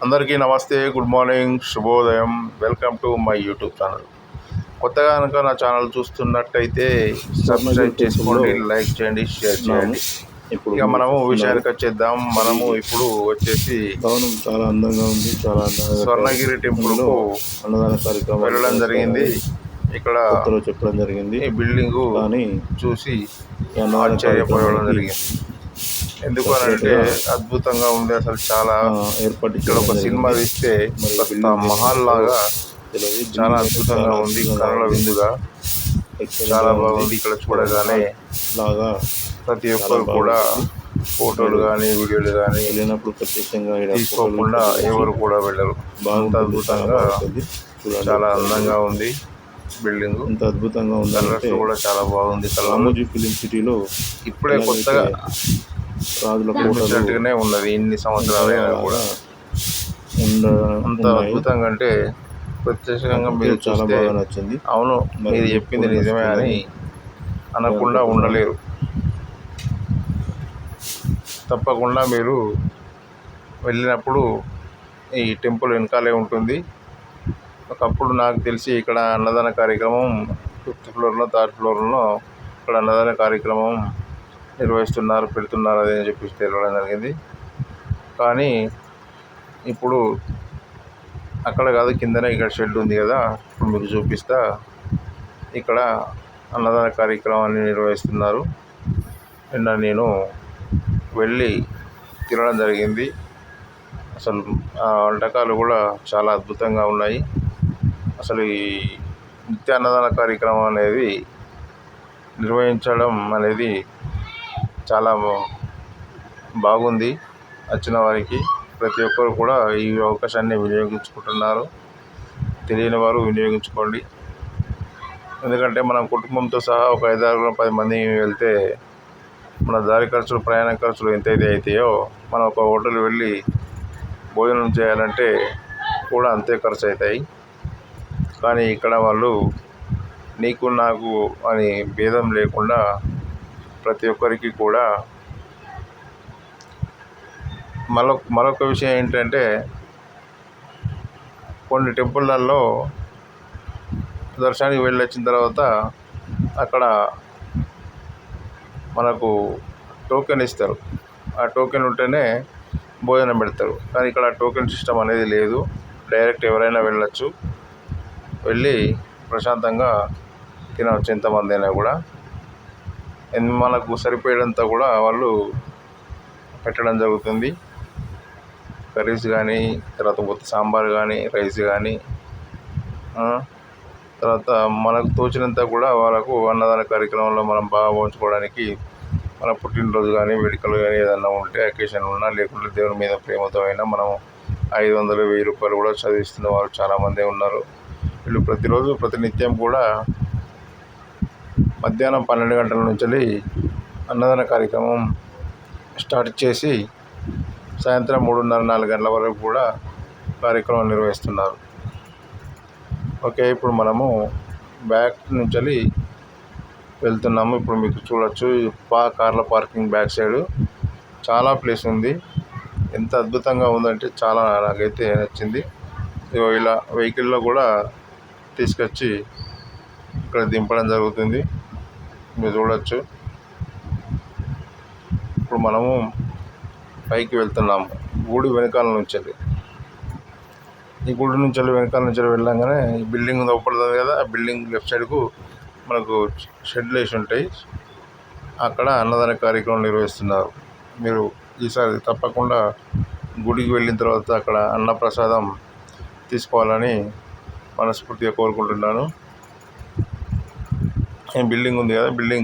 అందరికీ నమస్తే, good morning, శుభోదయం. Welcome to my YouTube channel. కొత్తగా కనుక నా ఛానల్ చూస్తున్నట్టయితే సబ్స్క్రైబ్ చేసుకోండి, లైక్ చేయండి, షేర్ చేయండి. ఇక మనము విషయానికి వచ్చేద్దాం. మనము ఇప్పుడు వచ్చేసి భవనం చాలా అందంగా ఉంది. చాలా స్వర్ణగిరి టెంపుల్కు అన్నదాన కార్యక్రమం వెళ్ళడం జరిగింది. ఇక్కడ చెప్పడం జరిగింది. ఈ బిల్డింగు కానీ చూసి ఆశ్చర్యపోవడం జరిగింది. ఎందుకు అంటే అద్భుతంగా ఉంది. అసలు చాలా ఏర్పాటు ఇక్కడ ఒక సినిమా తీస్తే మహల్ లాగా చాలా అద్భుతంగా ఉంది. కనుల విందుగా చాలా బాగుంది. ఇక్కడ చూడగానే లాగా ప్రతి ఒక్కరు కూడా ఫోటోలు కానీ వీడియోలు కానీ వెళ్ళినప్పుడు ప్రత్యక్షంగా తీసుకోకుండా ఎవరు కూడా వెళ్ళరు. అంత అద్భుతంగా చాలా అందంగా ఉంది బిల్డింగ్. ఇంత అద్భుతంగా ఉంది. కలర్స్ కూడా చాలా బాగుంది. రామోజీ ఫిలిం సిటీలో ఇప్పుడే కొత్తగా రాజుల నిర్మించినట్టుగానే ఉన్నది. ఇన్ని సంవత్సరాలైనా కూడా అంత అద్భుతంగా అంటే ప్రత్యక్షంగా మీరు చాలా చూస్తే బాగా నచ్చింది. అవును, మీరు చెప్పింది నిజమే అని అనకుండా ఉండలేరు. తప్పకుండా మీరు వెళ్ళినప్పుడు ఈ టెంపుల్ వెనకాలే ఉంటుంది. ఒకప్పుడు నాకు తెలిసి ఇక్కడ అన్నదాన కార్యక్రమం 5th ఫ్లోర్లో 3rd ఫ్లోర్లో ఇక్కడ అన్నదాన కార్యక్రమం నిర్వహిస్తున్నారు, పెడుతున్నారు అదే చెప్పి తెలియడం జరిగింది. కానీ ఇప్పుడు అక్కడ కాదు, కిందనే ఇక్కడ షెడ్ ఉంది కదా, ఇప్పుడు మీకు చూపిస్తా. ఇక్కడ అన్నదాన కార్యక్రమాన్ని నిర్వహిస్తున్నారు. నిన్న నేను వెళ్ళి తినడం జరిగింది. అసలు ఆ వంటకాలు కూడా చాలా అద్భుతంగా ఉన్నాయి. అసలు ఈ నిత్య అన్నదాన కార్యక్రమం అనేది నిర్వహించడం అనేది చాలా బాగుంది. వచ్చిన వారికి ప్రతి ఒక్కరు కూడా ఈ అవకాశాన్ని వినియోగించుకుంటున్నారు. తెలియని వారు వినియోగించుకోండి. ఎందుకంటే మనం కుటుంబంతో సహా ఒక 5-10 మంది వెళ్తే మన దారి ఖర్చులు, ప్రయాణ ఖర్చులు ఎంతైతే అవుతాయో మనం ఒక హోటల్ వెళ్ళి భోజనం చేయాలంటే కూడా అంతే ఖర్చు అవుతాయి. కానీ ఇక్కడ వాళ్ళు నీకు నాకు అని భేదం లేకుండా ప్రతి ఒక్కరికి కూడా మరొక విషయం ఏంటంటే, కొన్ని టెంపుల్లలో దర్శనానికి వెళ్ళి వచ్చిన తర్వాత అక్కడ మనకు టోకెన్ ఇస్తారు. ఆ టోకెన్ ఉంటేనే భోజనం పెడతారు. కానీ ఇక్కడ టోకెన్ సిస్టమ్ అనేది లేదు. డైరెక్ట్ ఎవరైనా వెళ్ళొచ్చు, వెళ్ళి ప్రశాంతంగా తినవచ్చు ఎంతమంది అయినా కూడా. మనకు సరిపోయేంత కూడా వాళ్ళు పెట్టడం జరుగుతుంది. కర్రీస్ కానీ, తర్వాత సాంబార్ కానీ, రైస్ కానీ, తర్వాత మనకు తోచినంత కూడా వాళ్ళకు అన్నదాన కార్యక్రమంలో మనం బాగా పోంచుకోవడానికి, మన పుట్టినరోజు కానీ, వేడుకలు కానీ ఏదన్నా ఉంటే అకేషన్ ఉన్నా, లేకుంటే దేవుని మీద ప్రేమతో అయినా మనం 500, 1000 రూపాయలు కూడా చదివిస్తున్న వారు చాలామందే ఉన్నారు. వీళ్ళు ప్రతిరోజు ప్రతినిత్యం కూడా మధ్యాహ్నం 12 గంటల నుంచి అన్నదాన కార్యక్రమం స్టార్ట్ చేసి సాయంత్రం 3:30, 4 గంటల వరకు కూడా కార్యక్రమం నిర్వహిస్తున్నారు. ఓకే, ఇప్పుడు మనము బ్యాక్ నుంచి వెళ్తున్నాము. ఇప్పుడు మీకు చూడొచ్చు, కార్ల పార్కింగ్ బ్యాక్ సైడ్ చాలా ప్లేస్ ఉంది. ఎంత అద్భుతంగా ఉందంటే చాలా నాకైతే నచ్చింది. ఇలా వెహికల్లో కూడా తీసుకొచ్చి ఇక్కడ దింపడం జరుగుతుంది. మీరు చూడొచ్చు. ఇప్పుడు మనము పైకి వెళ్తున్నాము గుడి వెనకాల నుంచి. ఈ గుడి నుంచి వెనకాల నుంచి వెళ్ళంగానే ఈ బిల్డింగ్ లోపడుతుంది కదా, ఆ బిల్డింగ్ లెఫ్ట్ సైడ్కు మనకు షెడ్లు వేసి ఉంటాయి. అక్కడ అన్నదాన కార్యక్రమం నిర్వహిస్తున్నారు. మీరు ఈసారి తప్పకుండా గుడికి వెళ్ళిన తర్వాత అక్కడ అన్నప్రసాదం తీసుకోవాలని మనస్ఫూర్తిగా కోరుకుంటున్నాను. ఈ బిల్డింగ్ ఉంది కదా, బిల్డింగ్